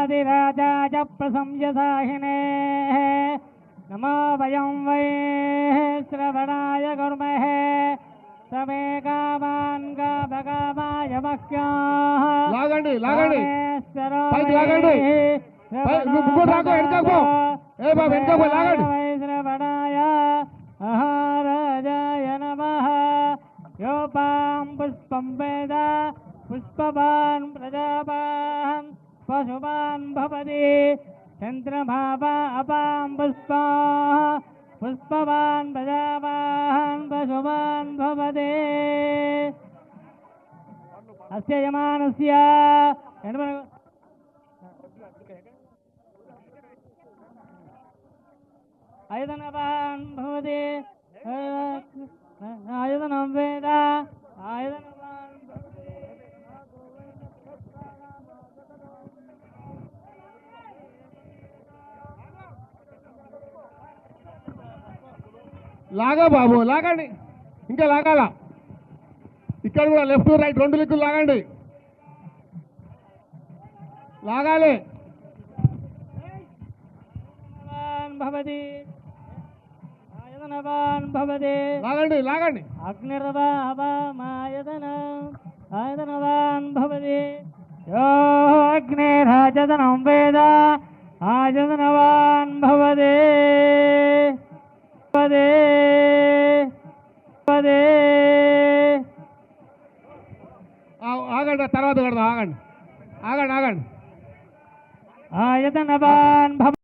राजाधिराजाय प्रशंससाहिने नमो वयं वै श्रवणाय कुर्महे समे कामान् कामकामाय मह्यः లాగండి లాగండి పైకి లాగండి ముగ్గురు రాకో వెనకకు పో ఏ బాబు వెనకకు పో లాగండి श्रवणाय महाराजाय नमः योपां पुष्पं वेद पुष्पवान् प्रजावान् पशुवान् भवति चन्द्रभावा अपां पुष्पा पुष्पवान् प्रजावान् पशुवान् भवति अस्य यमानस्य आयतनवान् भवति आयतनं वेद आयतनवान् లాగా బాబు లాగండి ఇంకా లాగాల ఇక్కడ కూడా లెఫ్ట్ రైట్ రెండు దిక్కులు లాగండి లాగాలి भवति आयतनवान् भवति లాగండి లాగండి आयतनवान् भवति यो अग्निराजतनं वेद आयतनवान् भवति ఆగండి తర్వాత కడదాం ఆగండి ఆగండి ఆగండి आयतनवान् भवति